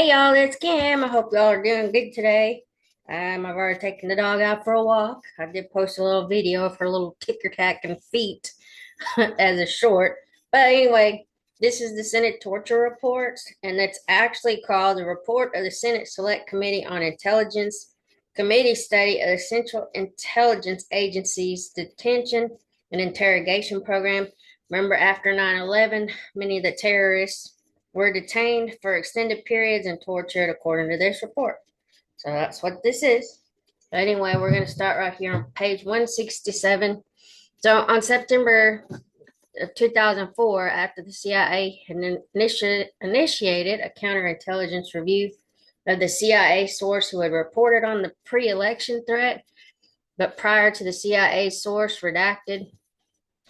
Hey y'all, it's Kim. I hope y'all are doing good today. I've already taken the dog out for a walk. I did post a little video of her little ticker tack and feet as a short. But anyway, this is the Senate torture reports, and it's actually called the Report of the Senate Select Committee on Intelligence Committee Study of the Central Intelligence Agency's Detention and Interrogation Program. Remember, after 9/11, many of the terrorists were detained for extended periods and tortured, according to this report. So that's what this is. But anyway, we're going to start right here on page 167. So on September of 2004, after the CIA had initiated a counterintelligence review of the CIA source who had reported on the pre-election threat, but prior to the CIA source redacted,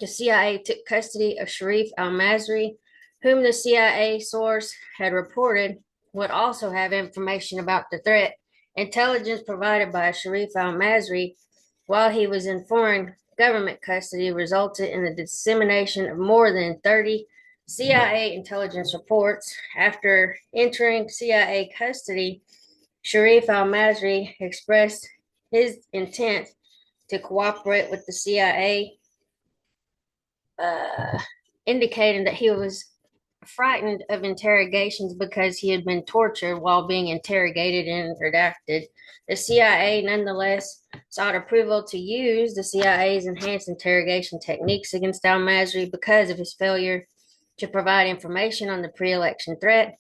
the CIA took custody of Sharif al-Masri, whom the CIA source had reported would also have information about the threat. Intelligence provided by Sharif al-Masri while he was in foreign government custody resulted in the dissemination of more than 30 CIA intelligence reports. After entering CIA custody, Sharif al-Masri expressed his intent to cooperate with the CIA, indicating that he was frightened of interrogations because he had been tortured while being interrogated and redacted. The CIA nonetheless sought approval to use the CIA's enhanced interrogation techniques against al-Masri because of his failure to provide information on the pre-election threat.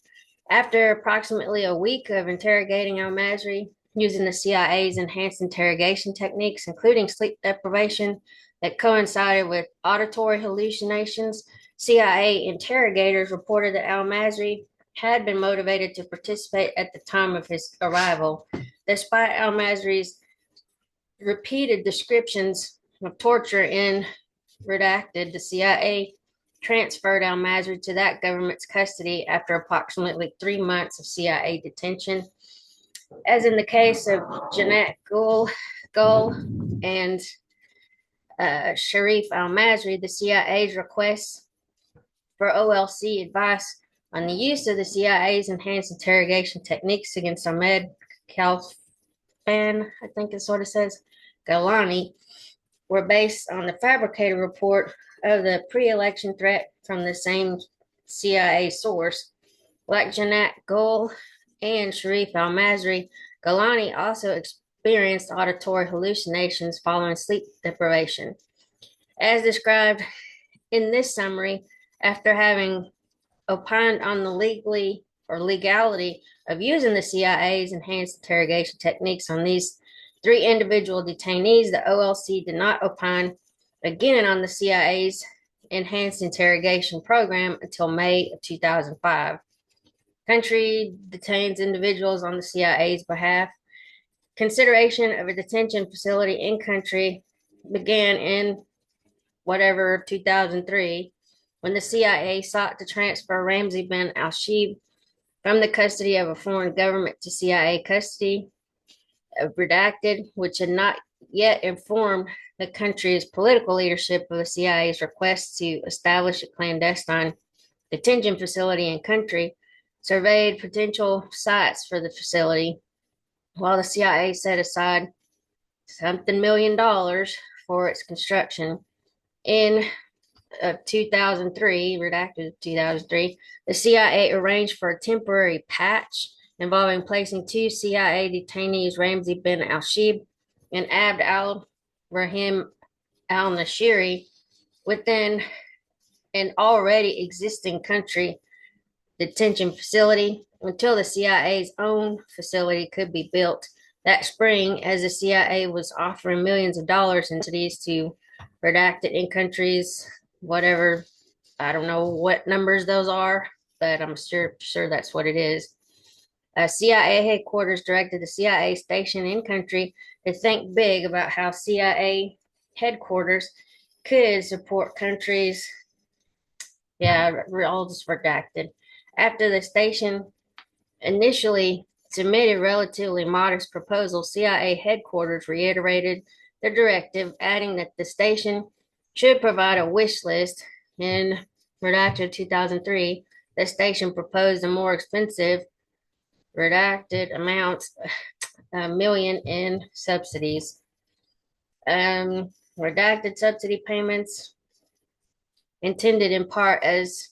After approximately a week of interrogating al-Masri using the CIA's enhanced interrogation techniques, including sleep deprivation that coincided with auditory hallucinations, CIA interrogators reported that al-Masri had been motivated to participate at the time of his arrival. Despite al-Masri's repeated descriptions of torture in redacted, the CIA transferred al-Masri to that government's custody after approximately 3 months of CIA detention. As in the case of Jannat Gul and Sharif al-Masri, the CIA's requests for OLC advice on the use of the CIA's enhanced interrogation techniques against Ahmed Khalfan, I think it sort of says, Galani, were based on the fabricated report of the pre-election threat from the same CIA source. Like Jannat Gul and Sharif al-Masri, Galani also experienced auditory hallucinations following sleep deprivation. As described in this summary, after having opined on the legality of using the CIA's enhanced interrogation techniques on these 3 individual detainees, the OLC did not opine again on the CIA's enhanced interrogation program until May of 2005. Country detains individuals on the CIA's behalf. Consideration of a detention facility in country began in 2003, when the CIA sought to transfer Ramzi bin al-Shibh from the custody of a foreign government to CIA custody of redacted, which had not yet informed the country's political leadership of the CIA's request to establish a clandestine detention facility in country, surveyed potential sites for the facility, while the CIA set aside something $1 million for its construction. In 2003, redacted 2003, the CIA arranged for a temporary patch involving placing 2 CIA detainees, Ramzi bin al-Shibh and Abd al-Rahim al-Nashiri, within an already existing country detention facility until the CIA's own facility could be built that spring, as the CIA was offering millions of dollars into these to redacted in countries, whatever. I don't know what numbers those are, but I'm sure that's what it is. CIA headquarters directed the CIA station in country to think big about how CIA headquarters could support countries. Yeah, all just redacted. After the station initially submitted relatively modest proposals, CIA headquarters reiterated the directive, adding that the station should provide a wish list. In redacted 2003, the station proposed a more expensive redacted amounts, a million in subsidies. Redacted subsidy payments intended in part as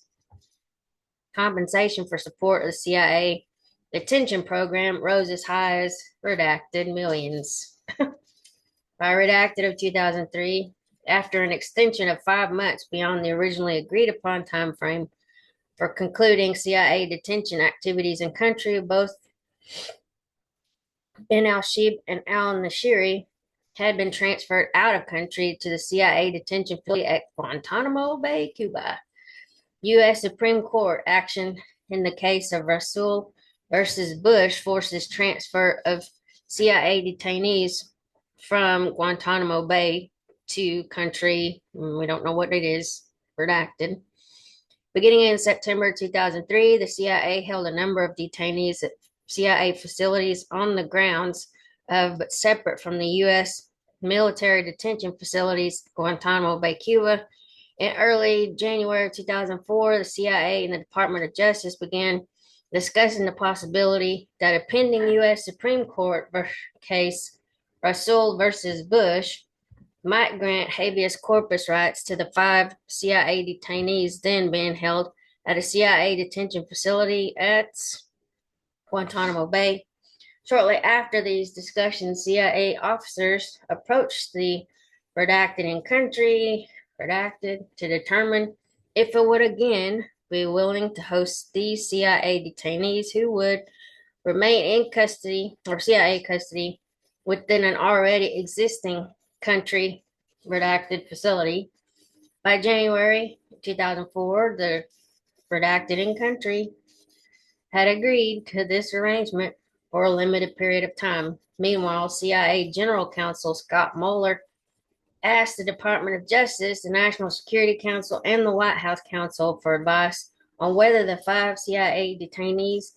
compensation for support of the CIA detention program rose as high as redacted millions. By redacted of 2003, after an extension of 5 months beyond the originally agreed upon time frame for concluding CIA detention activities in country, both Ben al-Shib and al-Nashiri had been transferred out of country to the CIA detention facility at Guantanamo Bay, Cuba. U.S. Supreme Court action in the case of Rasul versus Bush forces transfer of CIA detainees from Guantanamo Bay to country, we don't know what it is, redacted. Beginning in September 2003, the CIA held a number of detainees at CIA facilities on the grounds of, but separate from the U.S. military detention facilities, Guantanamo Bay, Cuba. In early January of 2004, the CIA and the Department of Justice began discussing the possibility that a pending U.S. Supreme Court case, Rasul versus Bush, might grant habeas corpus rights to the 5 CIA detainees then being held at a CIA detention facility at Guantanamo Bay. Shortly after these discussions, CIA officers approached the redacted in country, redacted, to determine if it would again be willing to host these CIA detainees who would remain in custody or CIA custody within an already existing country redacted facility. By January 2004, the redacted in country had agreed to this arrangement for a limited period of time. Meanwhile, CIA General Counsel Scott Mueller asked the Department of Justice, the National Security Council, and the White House Counsel for advice on whether the 5 CIA detainees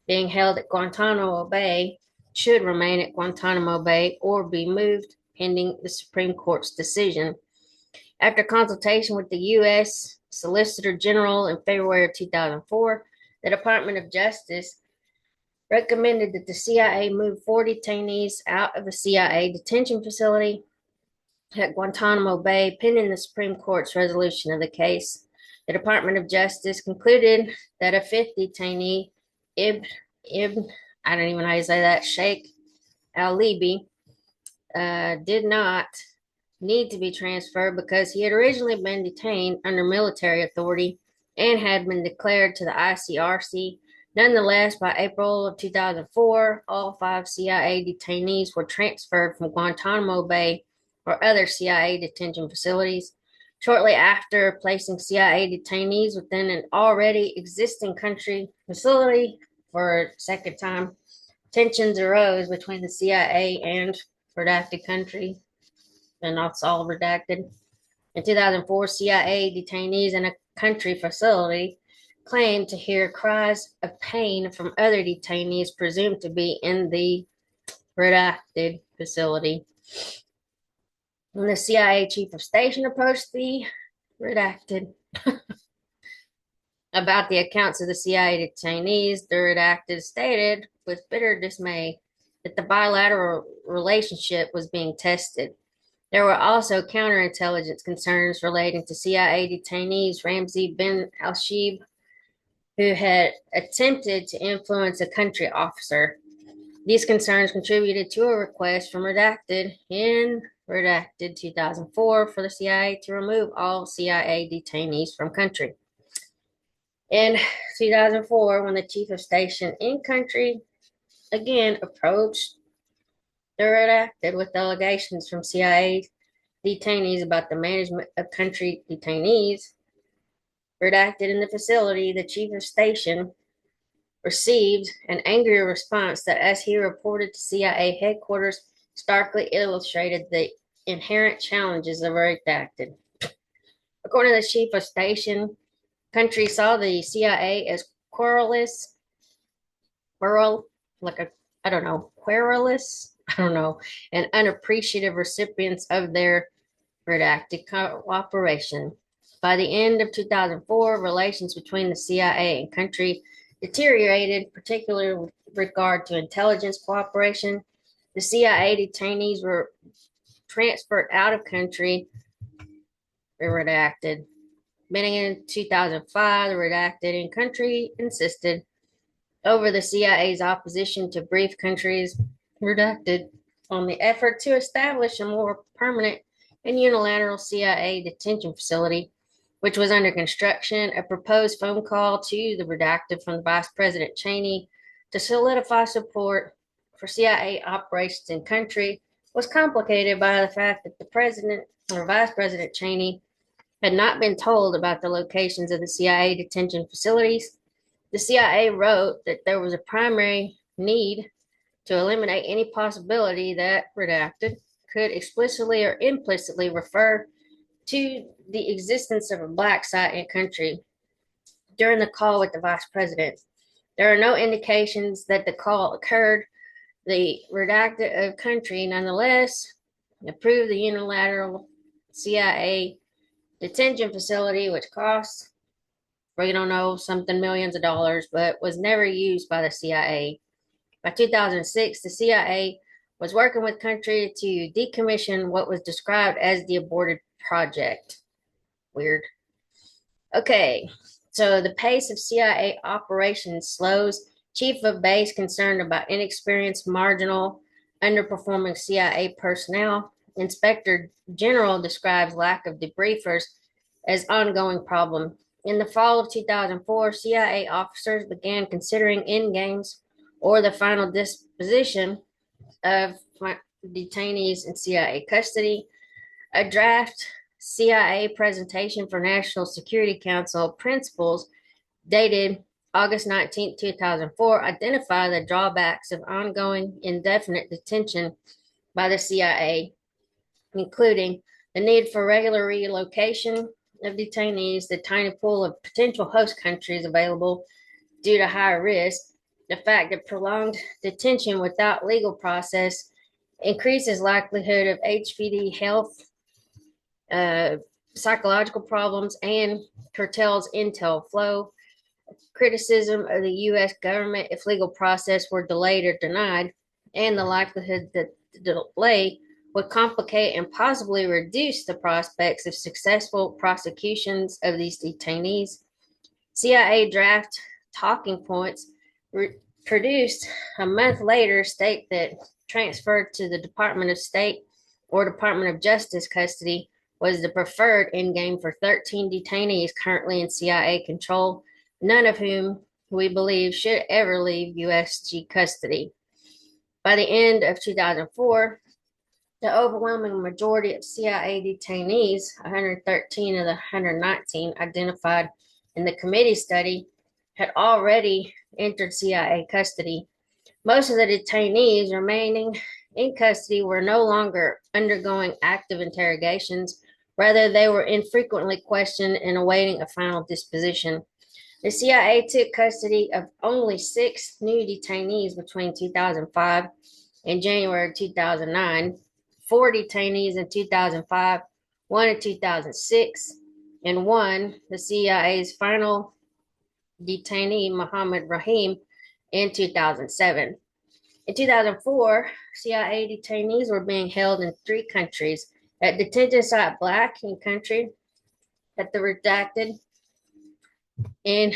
being held at Guantanamo Bay should remain at Guantanamo Bay or be moved pending the Supreme Court's decision. After consultation with the U.S. Solicitor General in February of 2004, the Department of Justice recommended that the CIA move 4 detainees out of the CIA detention facility at Guantanamo Bay pending the Supreme Court's resolution of the case. The Department of Justice concluded that a 5th detainee, I don't even know how you say that, Sheikh al-Libi, did not need to be transferred because he had originally been detained under military authority and had been declared to the ICRC. Nonetheless, by April of 2004, all 5 CIA detainees were transferred from Guantanamo Bay or other CIA detention facilities. Shortly after placing CIA detainees within an already existing country facility for a second time, tensions arose between the CIA and redacted country, and that's all redacted. In 2004, CIA detainees in a country facility claimed to hear cries of pain from other detainees presumed to be in the redacted facility. When the CIA chief of station approached the redacted about the accounts of the CIA detainees, the redacted stated with bitter dismay that the bilateral relationship was being tested. There were also counterintelligence concerns relating to CIA detainees Ramzi bin al-Shib, who had attempted to influence a country officer. These concerns contributed to a request from redacted in redacted 2004 for the CIA to remove all CIA detainees from country. In 2004, when the chief of station in country again approached the redacted with allegations from CIA detainees about the management of country detainees, redacted in the facility, the chief of station received an angry response that, as he reported to CIA headquarters, starkly illustrated the inherent challenges of redacted. According to the chief of station, country saw the CIA as querulous, and unappreciative recipients of their redacted cooperation. By the end of 2004, relations between the CIA and country deteriorated, particularly with regard to intelligence cooperation. The CIA detainees were transferred out of country, redacted. Beginning in 2005, the redacted in country insisted over the CIA's opposition to brief countries, redacted, on the effort to establish a more permanent and unilateral CIA detention facility, which was under construction. A proposed phone call to the redacted from Vice President Cheney to solidify support for CIA operations in country was complicated by the fact that the President or Vice President Cheney had not been told about the locations of the CIA detention facilities. The CIA wrote that there was a primary need to eliminate any possibility that redacted could explicitly or implicitly refer to the existence of a black site in country during the call with the vice president. There are no indications that the call occurred. The redacted of country nonetheless approved the unilateral CIA detention facility, which costs, we don't know, something millions of dollars, but was never used by the CIA. By 2006, the CIA was working with country to decommission what was described as the aborted project. Weird. Okay, so the pace of CIA operations slows. Chief of Base concerned about inexperienced, marginal, underperforming CIA personnel. Inspector General describes lack of debriefers as ongoing problem. In the fall of 2004, CIA officers began considering end games or the final disposition of detainees in CIA custody. A draft CIA presentation for National Security Council principles dated August 19, 2004, identified the drawbacks of ongoing indefinite detention by the CIA, including the need for regular relocation of detainees, the tiny pool of potential host countries available due to high risk, the fact that prolonged detention without legal process increases likelihood of HPD health, psychological problems, and curtails intel flow. Criticism of the U.S. government if legal process were delayed or denied, and the likelihood that the delay would complicate and possibly reduce the prospects of successful prosecutions of these detainees. CIA draft talking points produced a month later state that transferred to the Department of State or Department of Justice custody was the preferred endgame for 13 detainees currently in CIA control, none of whom we believe should ever leave USG custody. By the end of 2004, the overwhelming majority of CIA detainees, 113 of the 119 identified in the committee study, had already entered CIA custody. Most of the detainees remaining in custody were no longer undergoing active interrogations. Rather, they were infrequently questioned and awaiting a final disposition. The CIA took custody of only 6 new detainees between 2005 and January 2009, 4 detainees in 2005, 1 in 2006, and 1, the CIA's final detainee, Mohammed Rahim, in 2007. In 2004, CIA detainees were being held in 3 countries: at detention site Black in country, at the redacted in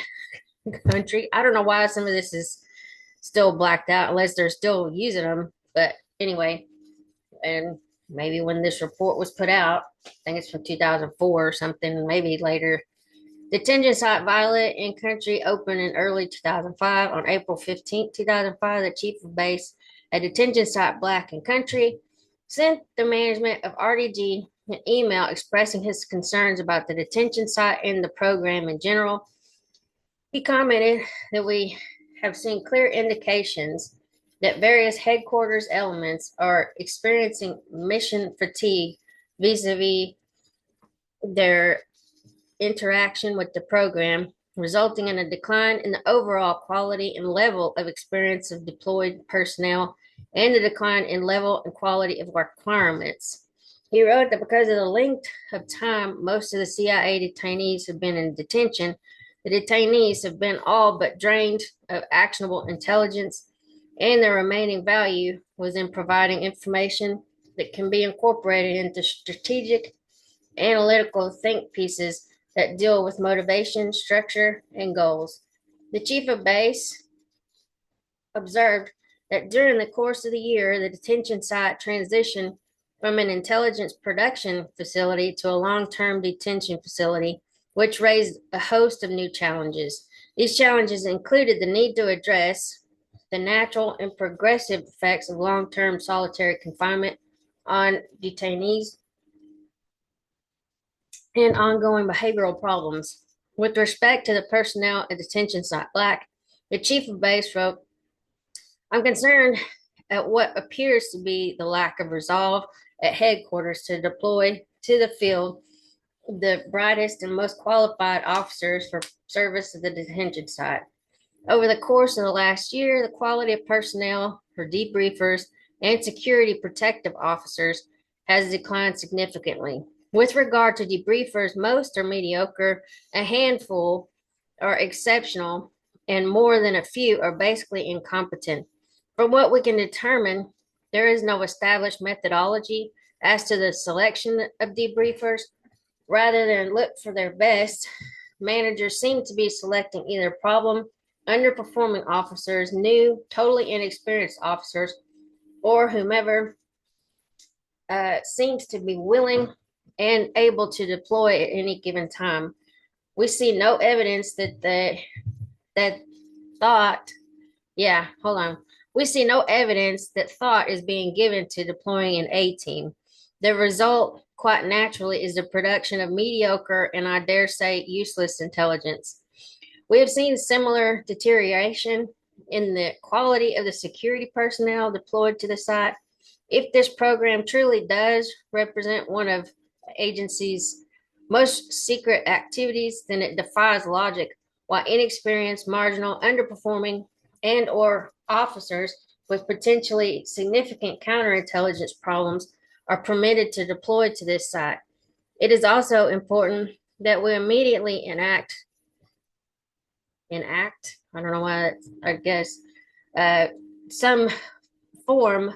country. I don't know why some of this is still blacked out unless they're still using them. But anyway, and maybe when this report was put out, I think it's from 2004 or something, maybe later. Detention site Violet in country opened in early 2005. On April 15, 2005, the chief of base at detention site Black in country sent the management of RDG an email expressing his concerns about the detention site and the program in general. He commented that we have seen clear indications that various headquarters elements are experiencing mission fatigue vis-a-vis their interaction with the program, resulting in a decline in the overall quality and level of experience of deployed personnel and a decline in level and quality of requirements. He wrote that because of the length of time most of the CIA detainees have been in detention, The detainees have been all but drained of actionable intelligence, and their remaining value was in providing information that can be incorporated into strategic, analytical think pieces that deal with motivation, structure, and goals. The chief of base observed that during the course of the year, the detention site transitioned from an intelligence production facility to a long term detention facility, which raised a host of new challenges. These challenges included the need to address the natural and progressive effects of long term solitary confinement on detainees and ongoing behavioral problems. With respect to the personnel at detention site Black, the chief of base wrote, I'm concerned at what appears to be the lack of resolve at headquarters to deploy to the field the brightest and most qualified officers for service at the detention site. Over the course of the last year, the quality of personnel for debriefers and security protective officers has declined significantly. With regard to debriefers, most are mediocre, a handful are exceptional, and more than a few are basically incompetent. From what we can determine, there is no established methodology as to the selection of debriefers. Rather than look for their best, managers seem to be selecting either problem, underperforming officers, new, totally inexperienced officers, or whomever seems to be willing and able to deploy at any given time. We see no evidence that thought. Yeah, hold on. We see no evidence that thought is being given to deploying an A team. The result, quite naturally, is the production of mediocre and I dare say useless intelligence. We have seen similar deterioration in the quality of the security personnel deployed to the site. If this program truly does represent one of the agency's most secret activities, then it defies logic why inexperienced, marginal, underperforming, and or officers with potentially significant counterintelligence problems are permitted to deploy to this site. It is also important that we immediately enact, I don't know why, I guess, some form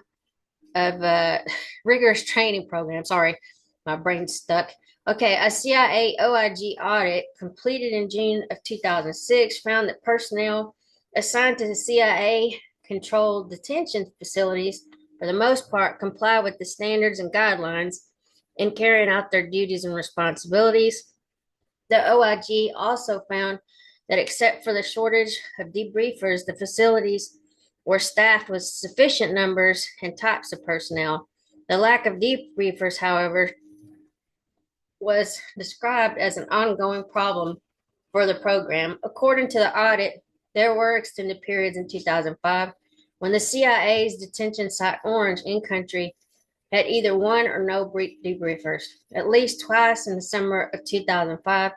of rigorous training program. Sorry, my brain's stuck. Okay, a CIA OIG audit completed in June of 2006 found that personnel assigned to the CIA controlled detention facilities, for the most part, comply with the standards and guidelines in carrying out their duties and responsibilities. The OIG also found that except for the shortage of debriefers, the facilities were staffed with sufficient numbers and types of personnel. The lack of debriefers, however, was described as an ongoing problem for the program. According to the audit, there were extended periods in 2005 when the CIA's detention site Orange in country had either one or no debriefers. At least twice in the summer of 2005,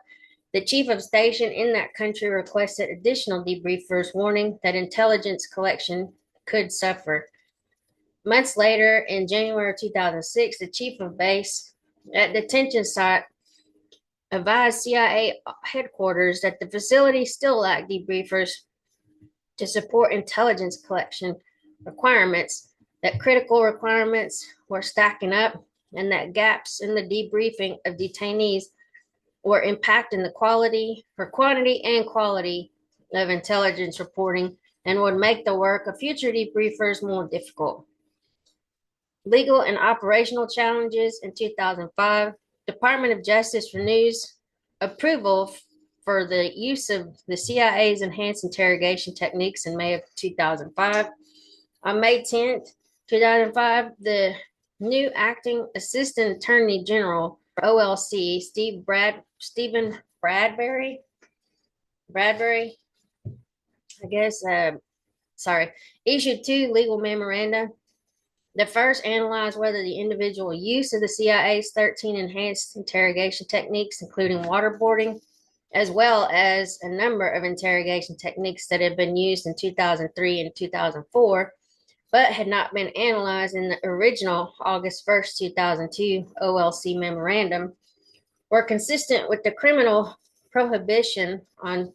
the chief of station in that country requested additional debriefers, warning that intelligence collection could suffer. Months later, in January of 2006, the chief of base at detention site advised CIA headquarters that the facility still lacked debriefers to support intelligence collection requirements, that critical requirements were stacking up, and that gaps in the debriefing of detainees were impacting the quality or quantity and quality of intelligence reporting and would make the work of future debriefers more difficult. Legal and operational challenges in 2005. Department of Justice renews approval for the use of the CIA's enhanced interrogation techniques in May of 2005. On May 10th, 2005, the new acting assistant attorney general for OLC, Stephen Bradbury, I guess, issued two legal memoranda. The first analyzed whether the individual use of the CIA's 13 enhanced interrogation techniques, including waterboarding, as well as a number of interrogation techniques that had been used in 2003 and 2004, but had not been analyzed in the original August 1st, 2002 OLC memorandum, were consistent with the criminal prohibition on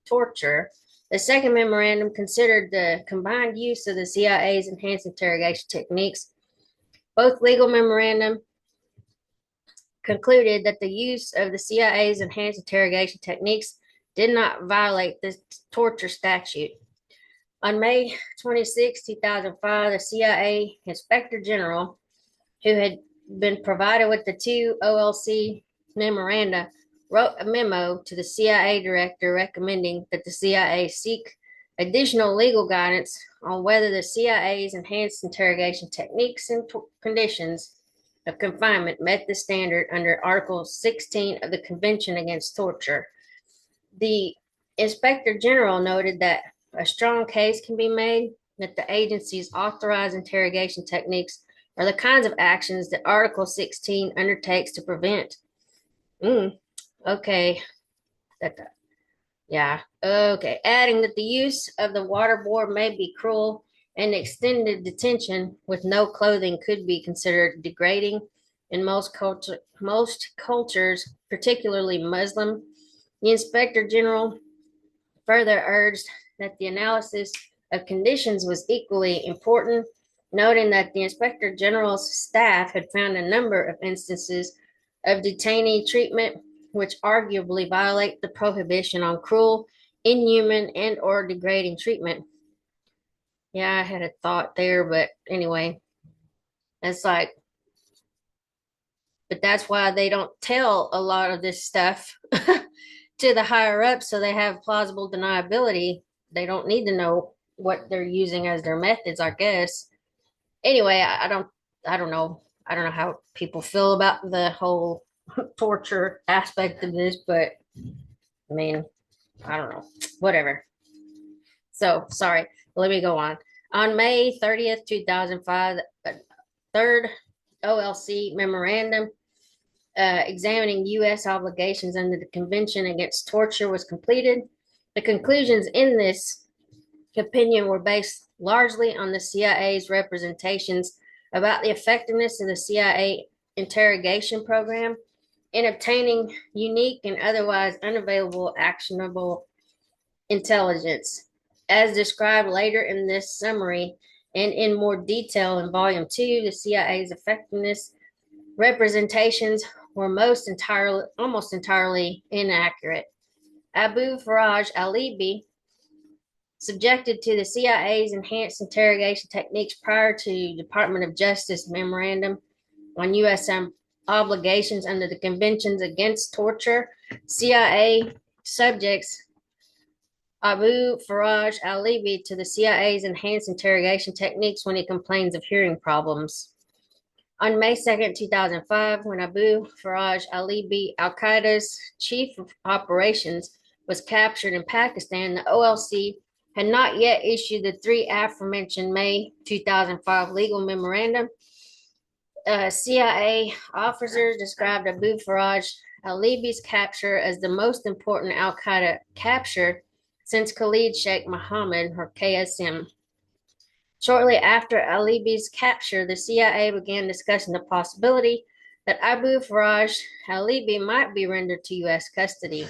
torture. The second memorandum considered the combined use of the CIA's enhanced interrogation techniques. Both legal memorandum concluded that the use of the CIA's enhanced interrogation techniques did not violate the torture statute. On May 26, 2005, the CIA Inspector General, who had been provided with the two OLC memoranda, wrote a memo to the CIA director recommending that the CIA seek additional legal guidance on whether the CIA's enhanced interrogation techniques and conditions of confinement met the standard under Article 16 of the Convention Against Torture. The Inspector General noted that a strong case can be made that the agency's authorized interrogation techniques are the kinds of actions that Article 16 undertakes to prevent. Okay. Okay. Adding that the use of the waterboard may be cruel and extended detention with no clothing could be considered degrading in most cultures, particularly Muslim. The Inspector General further urged that the analysis of conditions was equally important, noting that the Inspector General's staff had found a number of instances of detainee treatment which arguably violate the prohibition on cruel, inhuman, and or degrading treatment. Yeah, I had a thought there, but anyway, it's like, but that's why they don't tell a lot of this stuff to the higher ups, so they have plausible deniability. They don't need to know what they're using as their methods, I guess. Anyway, I don't know. I don't know how people feel about the whole torture aspect of this, but I mean, I don't know. Whatever. So, sorry. Let me go on. On May 30th, 2005, the third OLC memorandum examining U.S. obligations under the Convention Against Torture was completed. The conclusions in this opinion were based largely on the CIA's representations about the effectiveness of the CIA interrogation program in obtaining unique and otherwise unavailable actionable intelligence. As described later in this summary and in more detail in Volume 2, the CIA's effectiveness representations were almost entirely inaccurate. Abu Faraj al-Libi, subjected to the CIA's enhanced interrogation techniques prior to Department of Justice memorandum on U.S. obligations under the Conventions Against Torture, CIA subjects Abu Faraj al-Libi to the CIA's enhanced interrogation techniques when he complains of hearing problems. On May 2nd, 2005, when Abu Faraj al-Libi, Al-Qaeda's chief of operations, was captured in Pakistan, the OLC had not yet issued the three aforementioned May 2005 legal memorandum. CIA officers described Abu Faraj al-Libi's capture as the most important Al-Qaeda capture since Khalid Sheikh Mohammed, or KSM. Shortly after al-Libi's capture, the CIA began discussing the possibility that Abu Faraj al-Libi might be rendered to U.S. custody.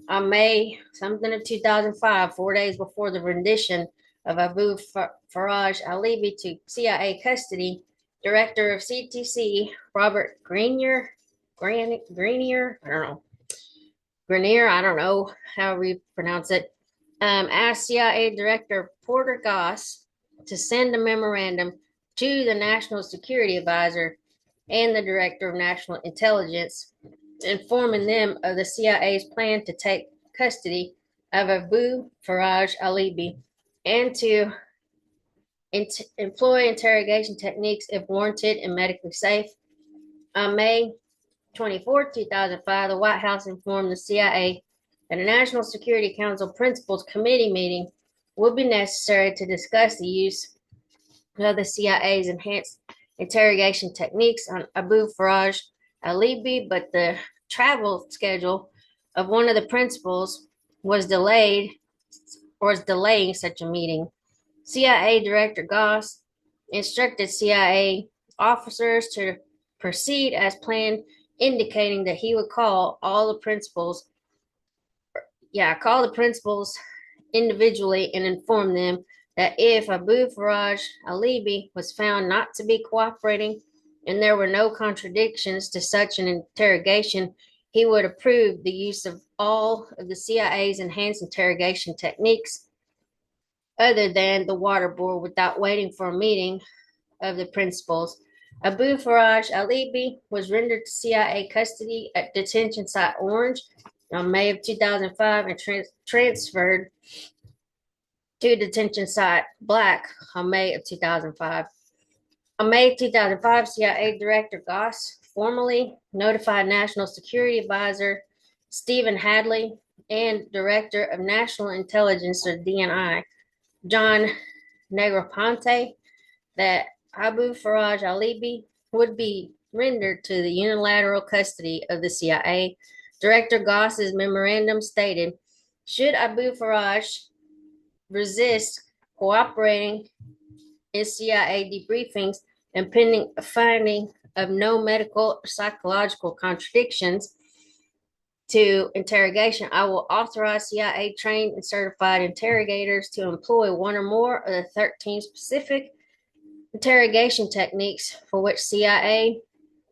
On May of 2005, 4 days before the rendition of Abu Faraj al-Libi to CIA custody, Director of CTC Robert Grenier, I don't know how we pronounce it, asked CIA Director Porter Goss to send a memorandum to the National Security Advisor and the Director of National Intelligence, informing them of the CIA's plan to take custody of Abu Faraj al-Libi and to employ interrogation techniques if warranted and medically safe. On May 24, 2005, the White House informed the CIA that a National Security Council Principals Committee meeting would be necessary to discuss the use of the CIA's enhanced interrogation techniques on Abu Faraj al-Libi, but the travel schedule of one of the principals was delaying such a meeting. CIA Director Goss instructed CIA officers to proceed as planned, indicating that he would call all the principals Yeah, call the principals individually and inform them that if Abu Faraj Alibi was found not to be cooperating and there were no contradictions to such an interrogation, he would approve the use of all of the CIA's enhanced interrogation techniques other than the waterboard without waiting for a meeting of the principals. Abu Faraj Alibi was rendered to CIA custody at detention site Orange on May of 2005 and transferred to detention site Black on May of 2005. On May 2005, CIA Director Goss formally notified National Security Advisor Stephen Hadley and Director of National Intelligence, or DNI, John Negroponte, that Abu Faraj Alibi would be rendered to the unilateral custody of the CIA. Director Goss's memorandum stated, should Abu Faraj resist cooperating in CIA debriefings and pending a finding of no medical or psychological contradictions to interrogation, I will authorize CIA trained and certified interrogators to employ one or more of the 13 specific interrogation techniques for which CIA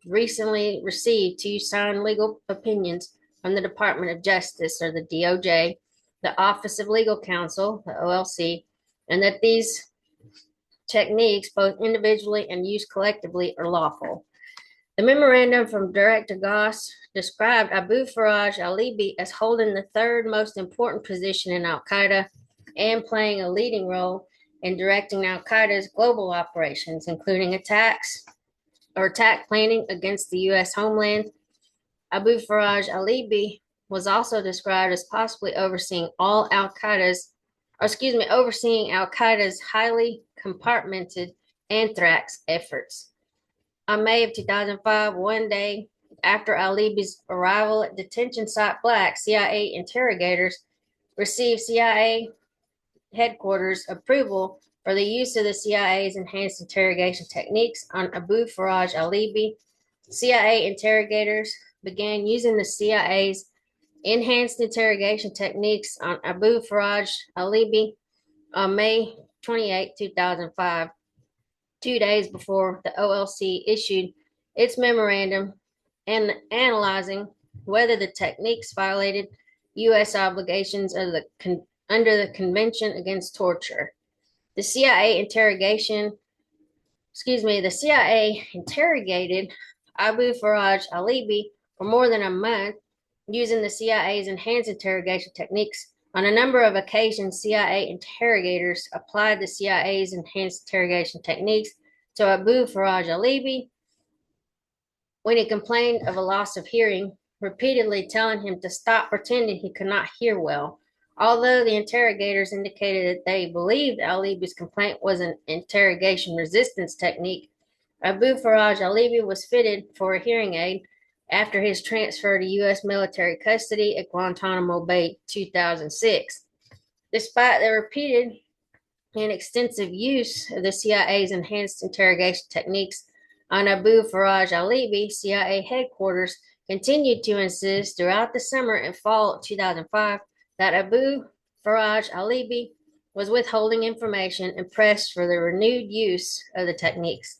recently received 2 signed legal opinions from the Department of Justice, or the DOJ, the Office of Legal Counsel, the OLC, and that these techniques, both individually and used collectively, are lawful. The memorandum from Director Goss described Abu Faraj Alibi as holding the third most important position in Al Qaeda and playing a leading role in directing Al Qaeda's global operations, including attack planning against the U.S. homeland. Abu Faraj Alibi was also described as possibly overseeing overseeing Al Qaeda's highly compartmented anthrax efforts. On May of 2005, one day after Alibi's arrival at detention site Black, CIA interrogators received CIA headquarters approval for the use of the CIA's enhanced interrogation techniques on Abu Faraj Alibi. CIA interrogators began using the CIA's enhanced interrogation techniques on Abu Faraj Alibi on May 28, 2005, 2 days before the OLC issued its memorandum and analyzing whether the techniques violated U.S. obligations under the Convention Against Torture. The CIA interrogated Abu Faraj Alibi for more than a month using the CIA's enhanced interrogation techniques. On a number of occasions, CIA interrogators applied the CIA's enhanced interrogation techniques to Abu Faraj Alibi when he complained of a loss of hearing, repeatedly telling him to stop pretending he could not hear well. Although the interrogators indicated that they believed Alibi's complaint was an interrogation resistance technique, Abu Faraj Alibi was fitted for a hearing aid after his transfer to U.S. military custody at Guantanamo Bay 2006. Despite the repeated and extensive use of the CIA's enhanced interrogation techniques on Abu Faraj Alibi, CIA headquarters continued to insist throughout the summer and fall of 2005 that Abu Faraj Alibi was withholding information and pressed for the renewed use of the techniques.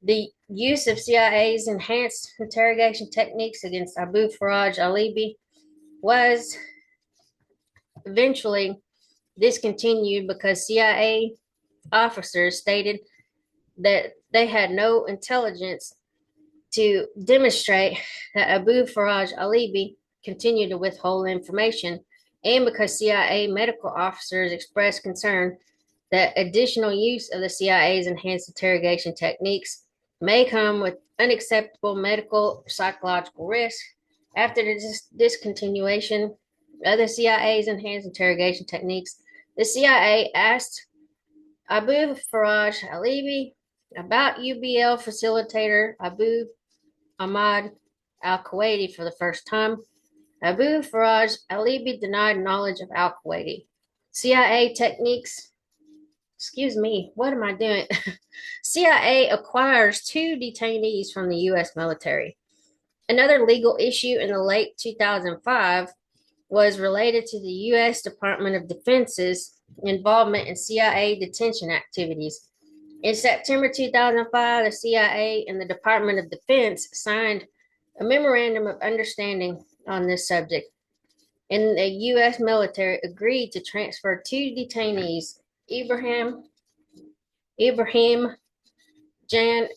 The use of CIA's enhanced interrogation techniques against Abu Faraj Alibi was eventually discontinued because CIA officers stated that they had no intelligence to demonstrate that Abu Faraj Alibi continued to withhold information, and because CIA medical officers expressed concern that additional use of the CIA's enhanced interrogation techniques may come with unacceptable medical or psychological risk. After the discontinuation of the CIA's enhanced interrogation techniques, the CIA asked Abu Faraj Alibi about UBL facilitator Abu Ahmad al-Kuwaiti for the first time. Abu Faraj Alibi denied knowledge of al-Kuwaiti. CIA techniques, what am I doing? CIA acquires 2 detainees from the U.S. military. Another legal issue in the late 2005 was related to the U.S. Department of Defense's involvement in CIA detention activities. In September 2005, the CIA and the Department of Defense signed a memorandum of understanding on this subject, and the U.S. military agreed to transfer two detainees, Ibrahim Jan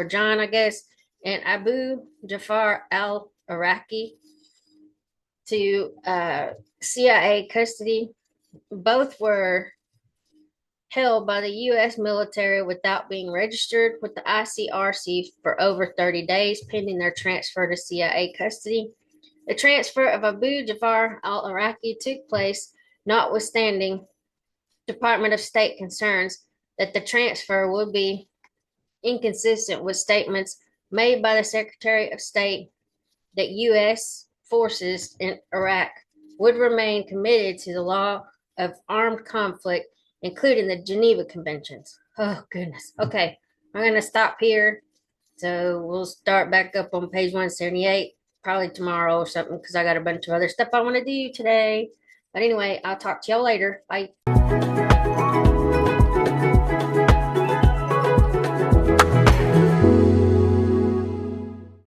John, I guess, and Abu Jafar al-Iraqi to CIA custody. Both were held by the U.S. military without being registered with the ICRC for over 30 days, pending their transfer to CIA custody. The transfer of Abu Jafar al-Iraqi took place notwithstanding Department of State concerns that the transfer would be inconsistent with statements made by the Secretary of State that U.S. forces in Iraq would remain committed to the law of armed conflict, including the Geneva Conventions. Oh, goodness. Okay, I'm going to stop here. So we'll start back up on page 178, probably tomorrow or something, because I got a bunch of other stuff I want to do today. But anyway, I'll talk to y'all later. Bye.